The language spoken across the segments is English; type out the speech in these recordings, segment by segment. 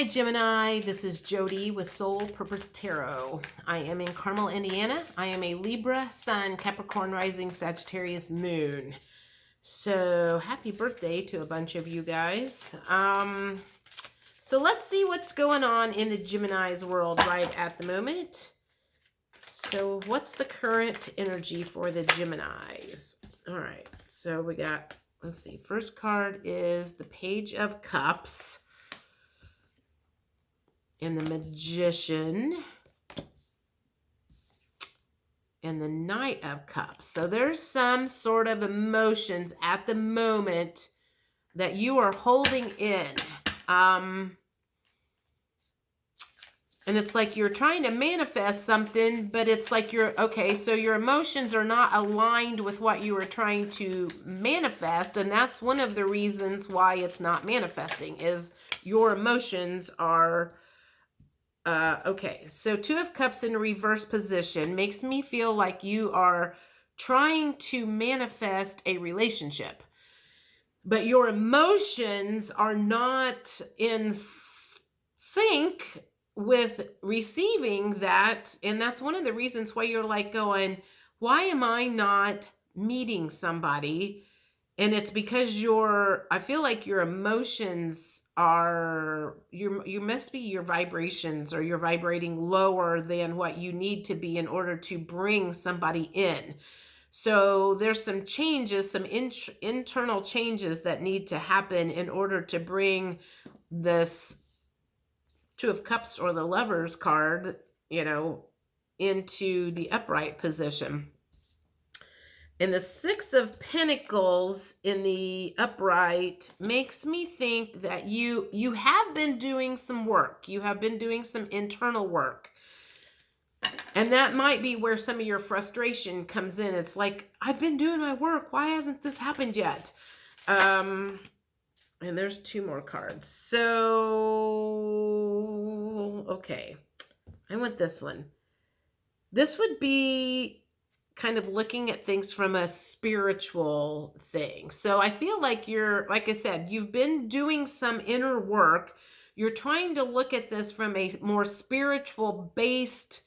Hi Gemini, this is Jody with Soul Purpose Tarot. I am in Carmel, Indiana. I am a Libra, Sun, Capricorn Rising, Sagittarius Moon. So happy birthday to a bunch of you guys. So let's see what's going on in the Gemini's world right at the moment. So what's the current energy for the Geminis? All right, so we got, let's see, first card is the Page of Cups. And the Magician, and the Knight of Cups. So there's some sort of emotions at the moment that you are holding in. And it's like you're trying to manifest something, but it's like so your emotions are not aligned with what you are trying to manifest. And that's one of the reasons why it's not manifesting, is your emotions are... okay, so Two of Cups in reverse position makes me feel like you are trying to manifest a relationship, but your emotions are not in sync with receiving that. And that's one of the reasons why you're like going, why am I not meeting somebody? And it's because I feel like your emotions are, you must be, your vibrations, or you're vibrating lower than what you need to be in order to bring somebody in. So there's some changes, some internal changes that need to happen in order to bring this Two of Cups, or the Lovers card, into the upright position. And the Six of Pentacles in the upright makes me think that you have been doing some work. You have been doing some internal work. And that might be where some of your frustration comes in. It's like, I've been doing my work. Why hasn't this happened yet? And there's two more cards. So, okay. I want this one. This would be kind of looking at things from a spiritual thing. So I feel like like I said, you've been doing some inner work. You're trying to look at this from a more spiritual based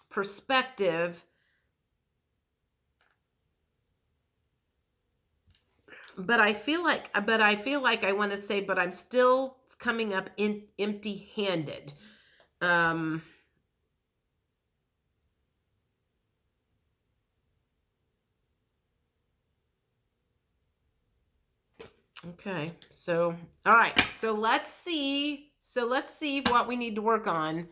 perspective. But I feel like I want to say, but I'm still coming up empty-handed. Okay, so, all right, so let's see what we need to work on.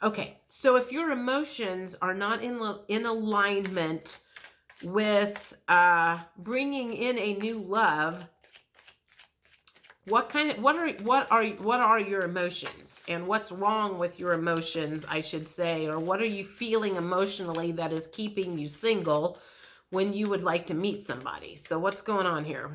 Okay, so if your emotions are not in alignment with bringing in a new love, what are your emotions, and what's wrong with your emotions, I should say, or what are you feeling emotionally that is keeping you single when you would like to meet somebody? So what's going on here?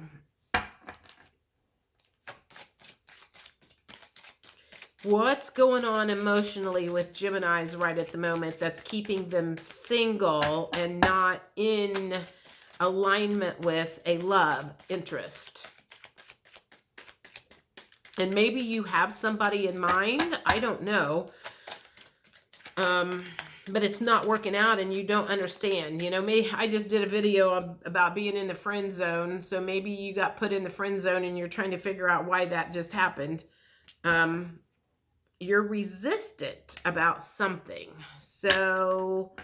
What's going on emotionally with Geminis right at the moment that's keeping them single and not in alignment with a love interest? And maybe you have somebody in mind. I don't know. But it's not working out and you don't understand. I just did a video about being in the friend zone. So maybe you got put in the friend zone and you're trying to figure out why that just happened. You're resistant about something. So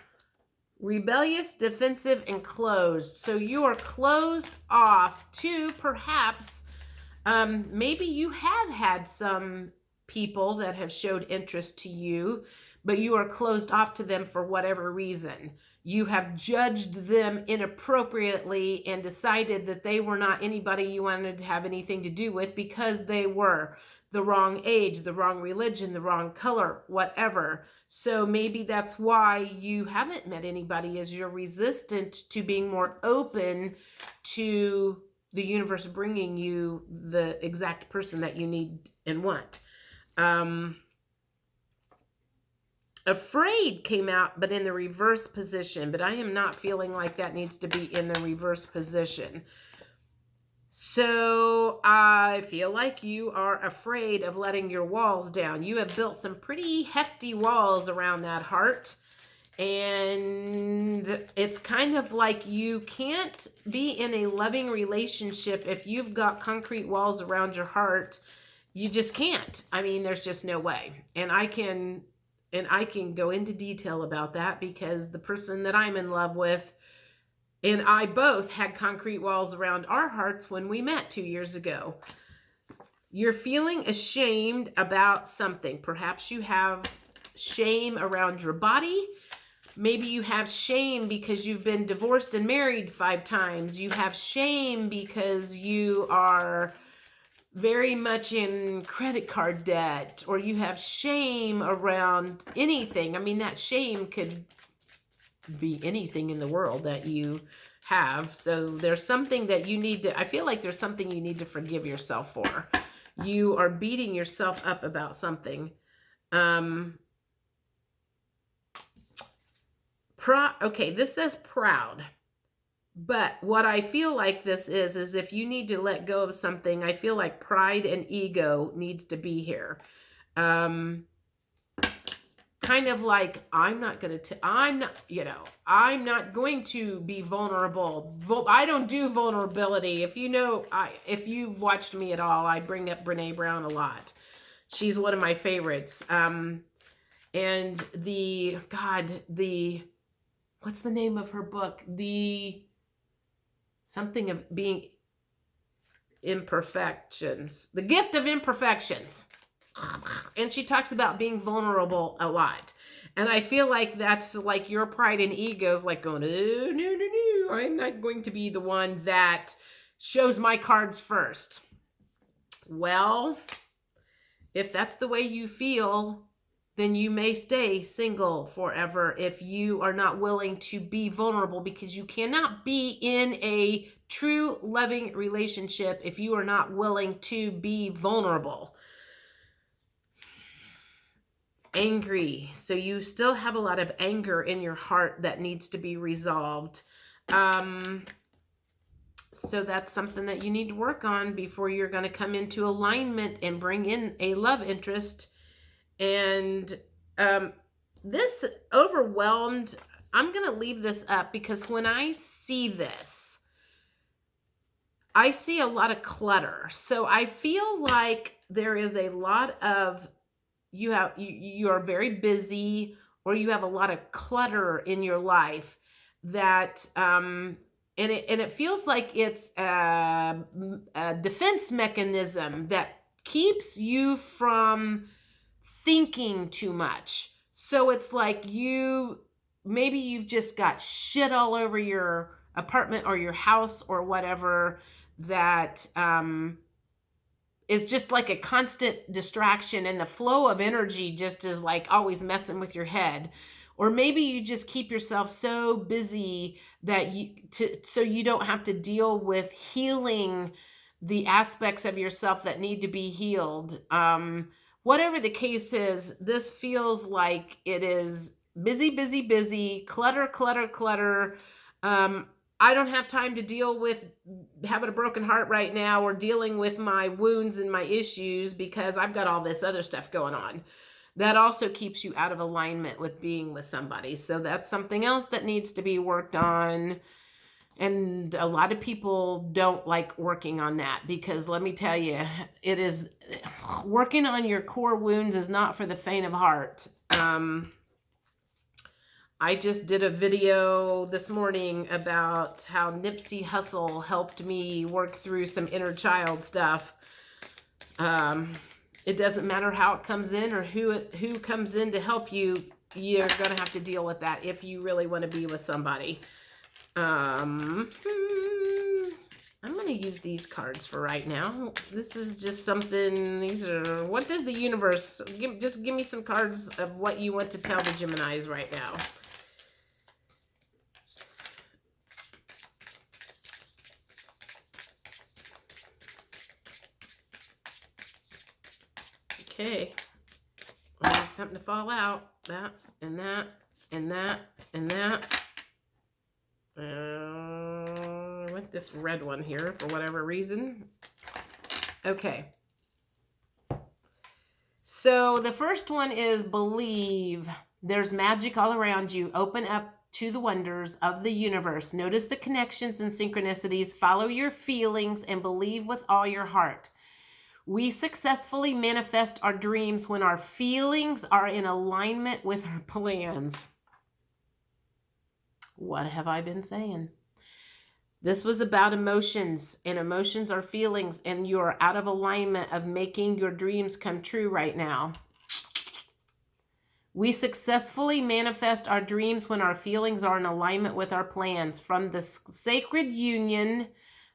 rebellious, defensive, and closed. So you are closed off to perhaps, maybe you have had some people that have showed interest to you, but you are closed off to them for whatever reason. You have judged them inappropriately and decided that they were not anybody you wanted to have anything to do with because they were the wrong age, the wrong religion, the wrong color, whatever. So maybe that's why you haven't met anybody, is you're resistant to being more open to the universe bringing you the exact person that you need and want. Afraid came out, but in the reverse position. But I am not feeling like that needs to be in the reverse position. So I feel like you are afraid of letting your walls down. You have built some pretty hefty walls around that heart. And it's kind of like you can't be in a loving relationship if you've got concrete walls around your heart. You just can't. I mean, there's just no way. And I can go into detail about that because the person that I'm in love with and I both had concrete walls around our hearts when we met 2 years ago. You're feeling ashamed about something. Perhaps you have shame around your body. Maybe you have shame because you've been divorced and married 5 times. You have shame because you are very much in credit card debt, or you have shame around anything. I mean, that shame could be anything in the world that you have. So there's something that you need to, I feel like there's something you need to forgive yourself for. You are beating yourself up about something. Okay, this says proud. But what I feel like this is if you need to let go of something, I feel like pride and ego needs to be here. Kind of like, I'm not going to be vulnerable. I don't do vulnerability. If you've watched me at all, I bring up Brene Brown a lot. She's one of my favorites. And what's the name of her book? Something of being imperfections. The Gift of Imperfections. And she talks about being vulnerable a lot. And I feel like that's like your pride and ego is like going, no. I'm not going to be the one that shows my cards first. Well, if that's the way you feel, then you may stay single forever if you are not willing to be vulnerable, because you cannot be in a true loving relationship if you are not willing to be vulnerable. Angry. So you still have a lot of anger in your heart that needs to be resolved. So that's something that you need to work on before you're going to come into alignment and bring in a love interest. And this overwhelmed, I'm going to leave this up because when I see this, I see a lot of clutter. So I feel like there is a lot of, you are very busy, or you have a lot of clutter in your life that, and it feels like it's a defense mechanism that keeps you from thinking too much. So it's like maybe you've just got shit all over your apartment or your house or whatever that is just like a constant distraction, and the flow of energy just is like always messing with your head. Or maybe you just keep yourself so busy that so you don't have to deal with healing the aspects of yourself that need to be healed. Whatever the case is, this feels like it is busy, clutter. I don't have time to deal with having a broken heart right now or dealing with my wounds and my issues because I've got all this other stuff going on. That also keeps you out of alignment with being with somebody. So that's something else that needs to be worked on. And a lot of people don't like working on that because let me tell you, it is working on your core wounds is not for the faint of heart. I just did a video this morning about how Nipsey Hussle helped me work through some inner child stuff. It doesn't matter how it comes in or who comes in to help you. You're going to have to deal with that if you really want to be with somebody. I'm going to use these cards for right now. This is just something, what does the universe, just give me some cards of what you want to tell the Geminis right now. Okay. I need something to fall out. That, and that, and that, and that. What want this red one here for whatever reason. Okay. So the first one is believe. There's magic all around you. Open up to the wonders of the universe. Notice the connections and synchronicities. Follow your feelings and believe with all your heart. We successfully manifest our dreams when our feelings are in alignment with our plans. What have I been saying? This was about emotions, and emotions are feelings, and you're out of alignment of making your dreams come true right now. We successfully manifest our dreams when our feelings are in alignment with our plans. From the sacred union,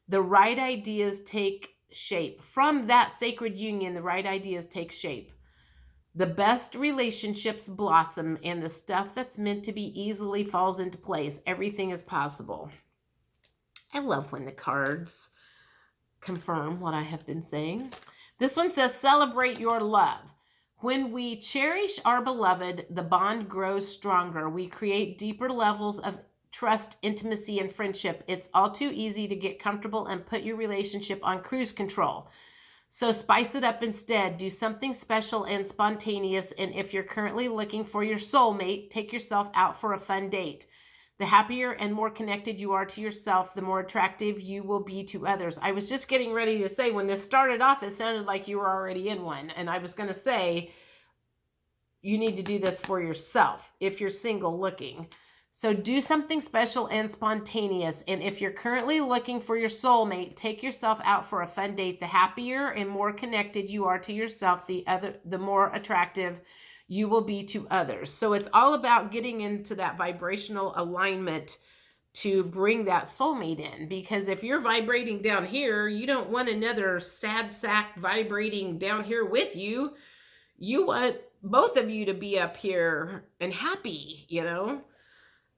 the right ideas take shape. From that sacred union, the right ideas take shape. The best relationships blossom, and the stuff that's meant to be easily falls into place. Everything is possible. I love when the cards confirm what I have been saying. This one says, celebrate your love. When we cherish our beloved, the bond grows stronger. We create deeper levels of trust, intimacy, and friendship. It's all too easy to get comfortable and put your relationship on cruise control. So spice it up instead. Do something special and spontaneous. And if you're currently looking for your soulmate, take yourself out for a fun date. The happier and more connected you are to yourself, the more attractive you will be to others. I was just getting ready to say, when this started off, it sounded like you were already in one. And I was going to say, you need to do this for yourself if you're single looking. So do something special and spontaneous. And if you're currently looking for your soulmate, take yourself out for a fun date. The happier and more connected you are to yourself, the more attractive you will be to others. So it's all about getting into that vibrational alignment to bring that soulmate in. Because if you're vibrating down here, you don't want another sad sack vibrating down here with you. You want both of you to be up here and happy, you know.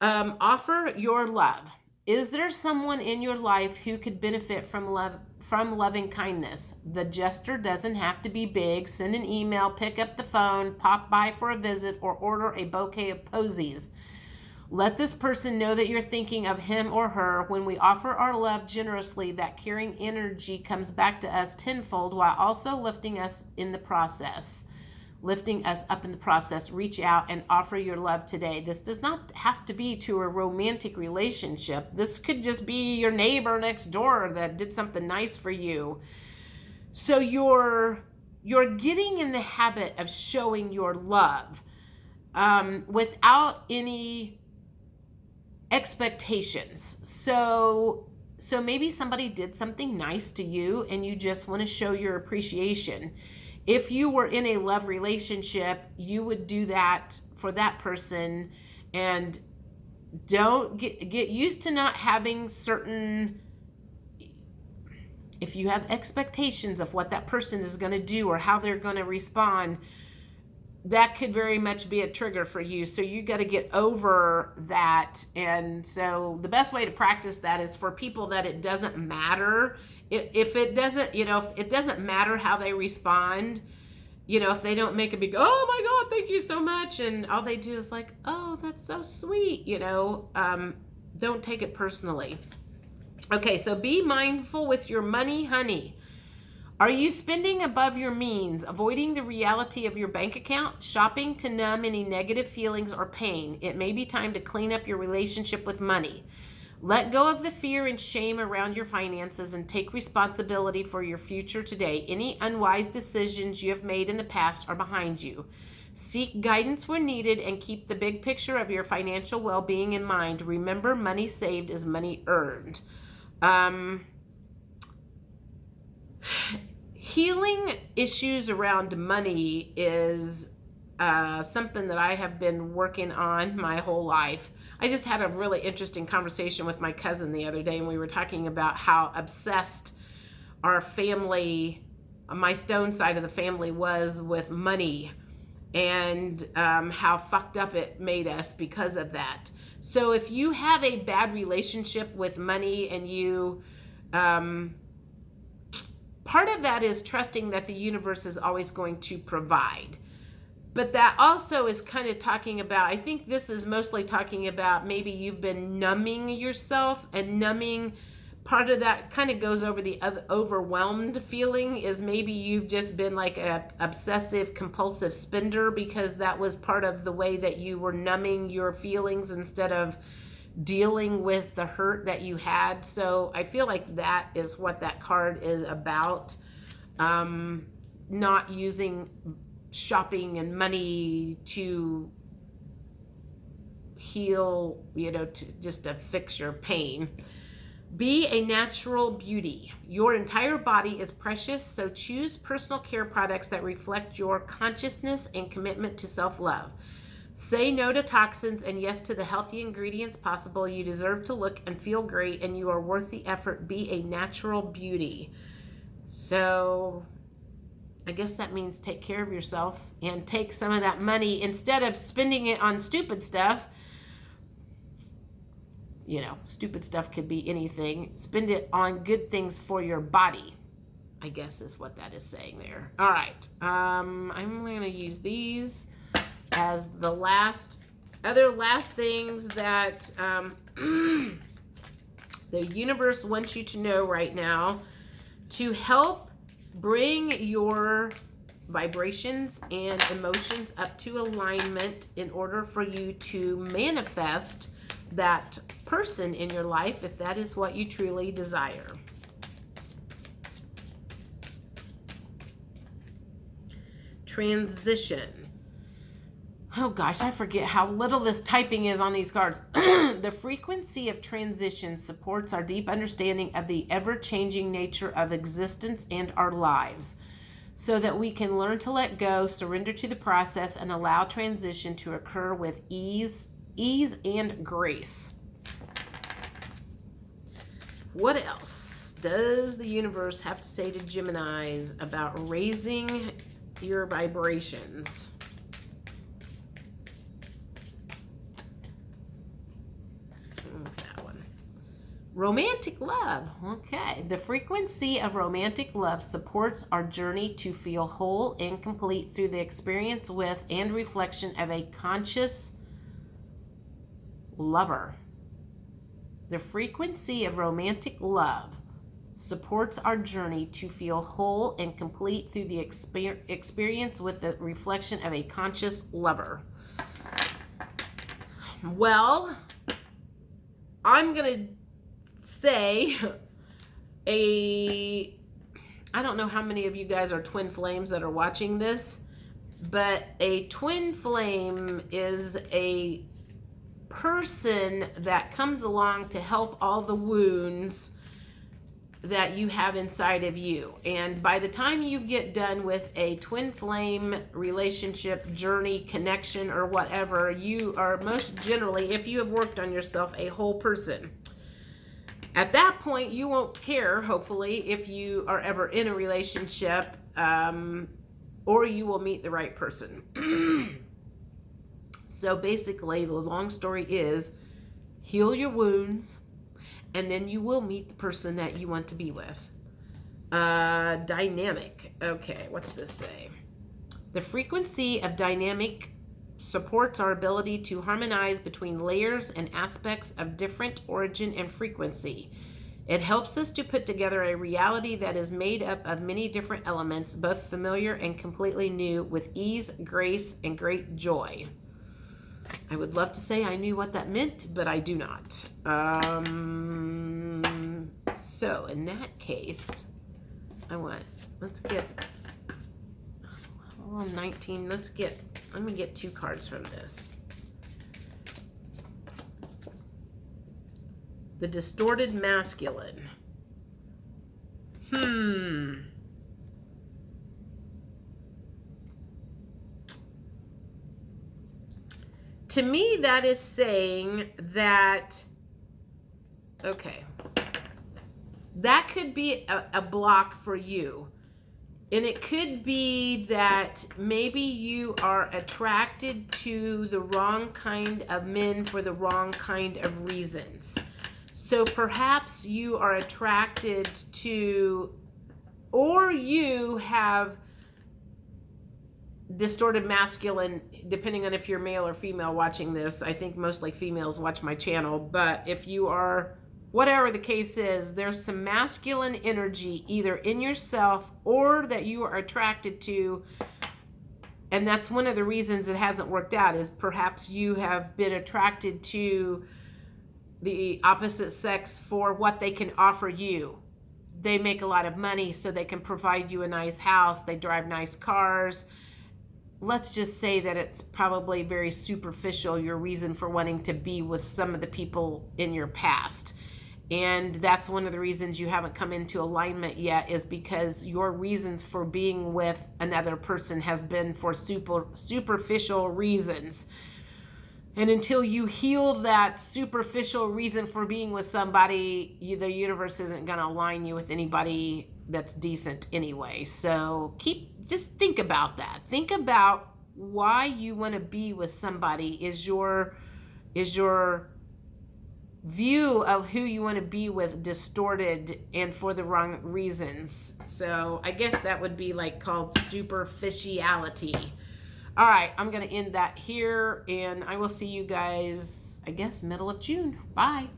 Offer your love. Is there someone in your life who could benefit from loving kindness? The gesture doesn't have to be big. Send an email, pick up the phone, pop by for a visit, or order a bouquet of posies. Let this person know that you're thinking of him or her. When we offer our love generously, that caring energy comes back to us tenfold while also lifting us up in the process. Reach out and offer your love today. This does not have to be to a romantic relationship. This could just be your neighbor next door that did something nice for you. So you're getting in the habit of showing your love without any expectations. So maybe somebody did something nice to you and you just want to show your appreciation. If you were in a love relationship, you would do that for that person, and don't get used to not having certain, if you have expectations of what that person is going to do or how they're going to respond, that could very much be a trigger for you. So you got to get over that. And so the best way to practice that is for people that it doesn't matter. If it doesn't, if it doesn't matter how they respond, if they don't make a big, oh my God, thank you so much. And all they do is like, oh, that's so sweet. Don't take it personally. Okay. So be mindful with your money, honey. Are you spending above your means, avoiding the reality of your bank account, shopping to numb any negative feelings or pain? It may be time to clean up your relationship with money. Let go of the fear and shame around your finances and take responsibility for your future today. Any unwise decisions you have made in the past are behind you. Seek guidance when needed and keep the big picture of your financial well-being in mind. Remember, money saved is money earned. Healing issues around money is something that I have been working on my whole life. I just had a really interesting conversation with my cousin the other day, and we were talking about how obsessed our family, my Stone side of the family, was with money, and how fucked up it made us because of that. So if you have a bad relationship with money and you... part of that is trusting that the universe is always going to provide. But that also is kind of talking about, I think this is mostly talking about maybe you've been numbing yourself and numbing part of that kind of goes over the overwhelmed feeling, is maybe you've just been like a obsessive compulsive spender, because that was part of the way that you were numbing your feelings instead of dealing with the hurt that you had. So I feel like that is what that card is about. Not using shopping and money to heal, just to fix your pain. Be a natural beauty. Your entire body is precious, so choose personal care products that reflect your consciousness and commitment to self-love. Say no to toxins and yes to the healthy ingredients possible. You deserve to look and feel great, and you are worth the effort. Be a natural beauty. So I guess that means take care of yourself and take some of that money, instead of spending it on stupid stuff. Stupid stuff could be anything. Spend it on good things for your body, I guess is what that is saying there. All right. I'm going to use these as the last things that the universe wants you to know right now to help bring your vibrations and emotions up to alignment in order for you to manifest that person in your life, if that is what you truly desire. Transition. Oh gosh, I forget how little this typing is on these cards. The frequency of transition supports our deep understanding of the ever-changing nature of existence and our lives, so that we can learn to let go, surrender to the process, and allow transition to occur with ease and grace. What else does the universe have to say to Geminis about raising your vibrations? That one. Romantic love. Okay. The frequency of romantic love supports our journey to feel whole and complete through the experience with and reflection of a conscious lover. The frequency of romantic love supports our journey to feel whole and complete through the experience with the reflection of a conscious lover. Well, I'm going to say I don't know how many of you guys are twin flames that are watching this, but a twin flame is a person that comes along to help all the wounds that you have inside of you. And by the time you get done with a twin flame relationship, journey, connection, or whatever, you are most generally, if you have worked on yourself, a whole person. At that point, you won't care, hopefully, if you are ever in a relationship, or you will meet the right person. So basically, the long story is, heal your wounds, and then you will meet the person that you want to be with. Dynamic. Okay, what's this say? The frequency of dynamic supports our ability to harmonize between layers and aspects of different origin and frequency. It helps us to put together a reality that is made up of many different elements, both familiar and completely new, with ease, grace, and great joy. I would love to say I knew what that meant, but I do not. So in that case, let's get 19. I'm going to get 2 cards from this. The distorted masculine. To me, that is saying that, okay, that could be a block for you. And it could be that maybe you are attracted to the wrong kind of men for the wrong kind of reasons. So perhaps you are attracted to, or you have distorted masculine, depending on if you're male or female watching this. I think mostly females watch my channel, but if you are whatever the case is, there's some masculine energy either in yourself or that you are attracted to. And that's one of the reasons it hasn't worked out, is perhaps you have been attracted to the opposite sex for what they can offer you. They make a lot of money, so they can provide you a nice house. They drive nice cars. Let's just say that it's probably very superficial, your reason for wanting to be with some of the people in your past. And that's one of the reasons you haven't come into alignment yet, is because your reasons for being with another person has been for superficial reasons. And until you heal that superficial reason for being with somebody, the universe isn't going to align you with anybody that's decent anyway. So just think about that. Think about why you want to be with somebody. Is your view of who you want to be with distorted and for the wrong reasons? So I guess that would be like called superficiality. All right, I'm going to end that here, and I will see you guys, I guess, middle of June. Bye.